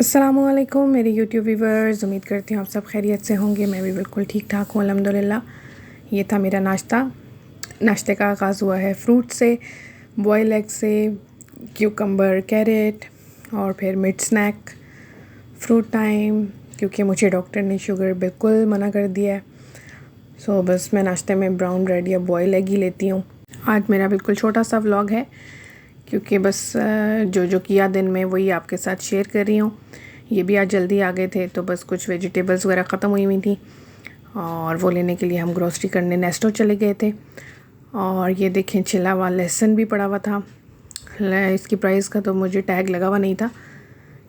अस्सलामुअलैकुम मेरे YouTube viewers, उम्मीद करती हूँ आप सब खैरियत से होंगे। मैं भी बिल्कुल ठीक ठाक हूँ अल्हम्दुलिल्लाह। ये था मेरा नाश्ते का आगाज़ हुआ है फ्रूट से, बॉयल एग से, क्यूकम्बर, कैरेट और फिर मिड स्नैक फ्रूट टाइम, क्योंकि मुझे डॉक्टर ने शुगर बिल्कुल मना कर दिया है। सो बस मैं नाश्ते में ब्राउन ब्रेड या बॉयल एग ही लेती हूँ। आज मेरा बिल्कुल छोटा सा व्लॉग है, क्योंकि बस जो किया दिन में वही आपके साथ शेयर कर रही हूँ। ये भी आज जल्दी आ गए थे, तो बस कुछ वेजिटेबल्स वगैरह ख़त्म हुई थी और वो लेने के लिए हम ग्रोसरी करने नेस्टो चले गए थे। और ये देखें, छिला हुआ लहसुन भी पड़ा हुआ था। इसकी प्राइस का तो मुझे टैग लगा हुआ नहीं था,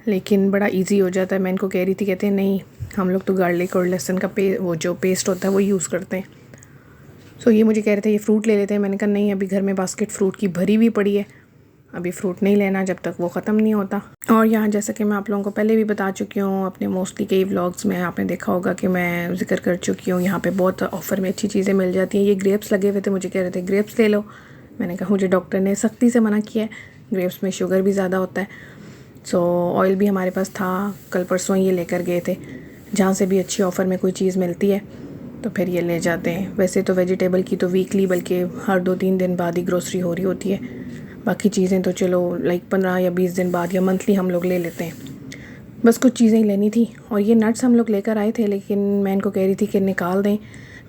लेकिन बड़ा इजी हो जाता है। मैं इनको कह रही थी, कहते हैं नहीं, हम लोग तो गार्लिक और लहसुन का वो जो पेस्ट होता है वो यूज़ करते हैं। सो ये मुझे कह रहे थे ये फ़्रूट ले लेते हैं। मैंने कहा नहीं, अभी घर में बास्केट फ़्रूट की भरी हुई पड़ी है, अभी फ़्रूट नहीं लेना जब तक वो ख़त्म नहीं होता। और यहाँ जैसा कि मैं आप लोगों को पहले भी बता चुकी हूँ, अपने मोस्टली कई व्लॉग्स में आपने देखा होगा कि मैं ज़िक्र कर चुकी हूँ, यहाँ पे बहुत ऑफ़र में अच्छी चीज़ें मिल जाती हैं। ये ग्रेप्स लगे हुए थे, मुझे कह रहे थे ग्रेप्स ले लो। मैंने कहा मुझे डॉक्टर ने सख्ती से मना किया है, ग्रेप्स में शुगर भी ज़्यादा होता है। सो ऑयल भी हमारे पास था, कल परसों ये लेकर गए थे। जहाँ से भी अच्छी ऑफ़र में कोई चीज़ मिलती है तो फिर ये ले जाते हैं। वैसे तो वेजिटेबल की तो वीकली, बल्कि हर 2-3 दिन बाद ही ग्रोसरी हो रही होती है। बाकी चीज़ें तो चलो लाइक 15 या 20 दिन बाद या मंथली हम लोग ले लेते हैं। बस कुछ चीज़ें ही लेनी थी। और ये नट्स हम लोग लेकर आए थे, लेकिन मैं इनको कह रही थी कि निकाल दें,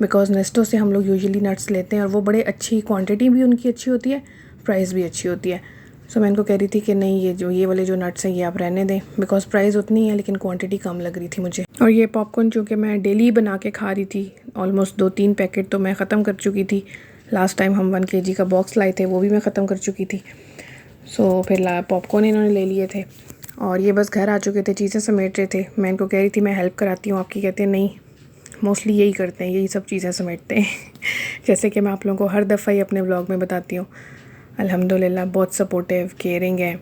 बिकॉज़ नेस्टो से हम लोग यूजुअली नट्स लेते हैं और वो बड़े अच्छी क्वांटिटी भी उनकी अच्छी होती है, प्राइस भी अच्छी होती है। सो मैं इनको कह रही थी कि नहीं, ये वाले जो नट्स हैं ये आप रहने दें, बिकॉज़ प्राइस उतनी है लेकिन क्वांटिटी कम लग रही थी मुझे। और ये पॉपकॉर्न चूँकि मैं डेली बना के खा रही थी, ऑलमोस्ट 2-3 पैकेट तो मैं ख़त्म कर चुकी थी। लास्ट टाइम हम 1 kg का बॉक्स लाए थे, वो भी मैं ख़त्म कर चुकी थी। सो फिर पॉपकॉर्न इन्होंने ले लिए थे और ये बस घर आ चुके थे, चीज़ें समेट रहे थे। मैं इनको कह रही थी मैं हेल्प कराती हूँ आपकी, कहते हैं नहीं, मोस्टली यही करते हैं, यही सब चीज़ें समेटते हैं जैसे कि मैं आप लोगों को हर दफ़ा ही अपने व्लॉग में बताती हूँ। अल्हम्दुलिल्लाह बहुत सपोर्टिव, केयरिंग है,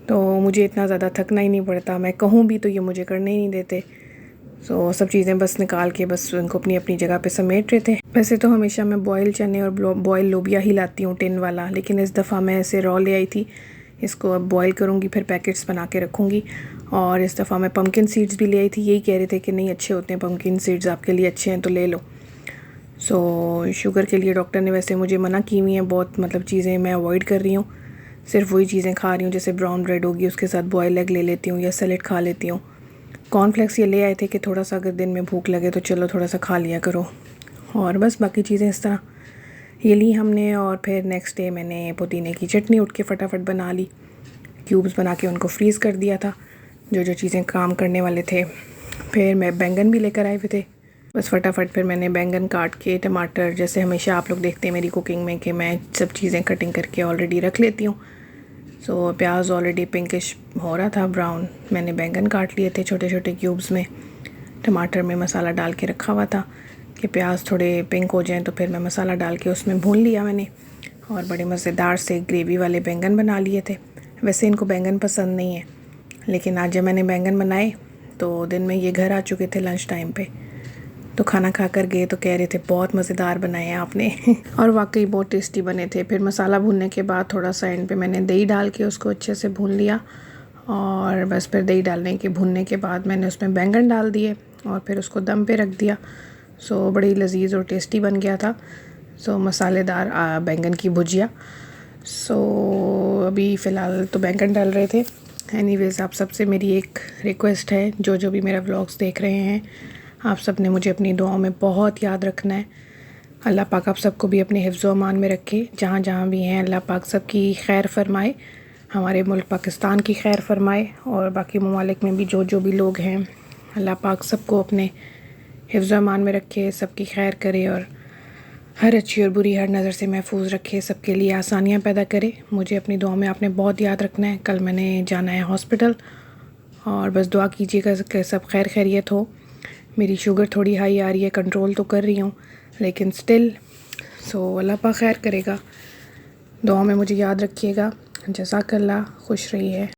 तो मुझे इतना ज़्यादा थकना ही नहीं पड़ता। मैं कहूँ भी तो ये मुझे करने ही नहीं देते। सो सब चीज़ें बस निकाल के बस उनको अपनी अपनी जगह पे समेट रहे थे। वैसे तो हमेशा मैं बॉयल चने और बॉयल लोबिया ही लाती हूँ टिन वाला, लेकिन इस दफ़ा मैं ऐसे रॉ ले आई थी। इसको अब बॉयल करूँगी, फिर पैकेट्स बना के रखूँगी। और इस दफ़ा मैं पम्पकिन सीड्स भी ले आई थी। यही कह रहे थे कि नहीं अच्छे होते हैं पम्पकिन सीड्स, आपके लिए अच्छे हैं तो ले लो। सो शुगर के लिए डॉक्टर ने वैसे मुझे मना की हुई हैं बहुत, मतलब चीज़ें मैं अवॉइड कर रही हूँ। सिर्फ वही चीज़ें खा रही हूँ, जैसे ब्राउन ब्रेड होगी उसके साथ बॉयल एग ले लेती हूँ या सैलेड खा लेती हूँ। कॉर्नफ्लेक्स ये ले आए थे कि थोड़ा सा अगर दिन में भूख लगे तो चलो थोड़ा सा खा लिया करो। और बस बाकी चीज़ें इस तरह ये ली हमने। और फिर नेक्स्ट डे मैंने पुदीने की चटनी उठ के फटाफट बना ली, क्यूब्स बना के उनको फ्रीज़ कर दिया था, जो चीज़ें काम करने वाले थे। फिर मैं बैंगन भी लेकर आए हुए थे, बस फटाफट फिर मैंने बैंगन काट के, टमाटर, जैसे हमेशा आप लोग देखते हैं मेरी कुकिंग में कि मैं सब चीज़ें कटिंग करके ऑलरेडी रख लेती हूँ। सो प्याज ऑलरेडी पिंकिश हो रहा था, ब्राउन। मैंने बैंगन काट लिए थे छोटे छोटे क्यूब्स में। टमाटर में मसाला डाल के रखा हुआ था कि प्याज थोड़े पिंक हो जाएं, तो फिर मैं मसाला डाल के उसमें भून लिया मैंने। और बड़े मज़ेदार से ग्रेवी वाले बैंगन बना लिए थे। वैसे इनको बैंगन पसंद नहीं है, लेकिन आज जब मैंने बैंगन बनाए तो दिन में ये घर आ चुके थे लंच टाइम पे, तो खाना खा कर गए तो कह रहे थे बहुत मज़ेदार बनाए हैं आपने और वाकई बहुत टेस्टी बने थे। फिर मसाला भूनने के बाद थोड़ा सा एंड पे मैंने दही डाल के उसको अच्छे से भून लिया। और बस फिर दही डालने के भूनने के बाद मैंने उसमें बैंगन डाल दिए और फिर उसको दम पे रख दिया। सो बड़ी लजीज और टेस्टी बन गया था। सो मसालेदार बैंगन की भुजिया। सो अभी फ़िलहाल तो बैंगन डाल रहे थे। एनीवेज़, आप सबसे मेरी एक रिक्वेस्ट है, जो भी मेरा व्लॉग्स देख रहे हैं, आप सब ने मुझे अपनी दुआओं में बहुत याद रखना है। अल्लाह पाक आप सबको भी अपने हिफ्ज़ व अमान में रखे, जहाँ जहाँ भी हैं। अल्लाह पाक सबकी खैर फरमाए, हमारे मुल्क पाकिस्तान की खैर फरमाए, और बाकी ममालिक में भी जो भी लोग हैं, अल्लाह पाक सबको अपने हिफ्ज़ व अमान में रखे, सबकी खैर करे और हर अच्छी और बुरी हर नज़र से महफूज रखे, सबके लिए आसानियाँ पैदा करे। मुझे अपनी दुआ में आपने बहुत याद रखना है। कल मैंने जाना है हॉस्पिटल, और बस दुआ कीजिएगा कि सब खैर खैरियत हो। मेरी शुगर थोड़ी हाई आ रही है, कंट्रोल तो कर रही हूँ, लेकिन स्टिल। सो अल्लाह पाक खैर करेगा। दुआ में मुझे याद रखिएगा। जज़ाकल्लाह, खुश रहिए।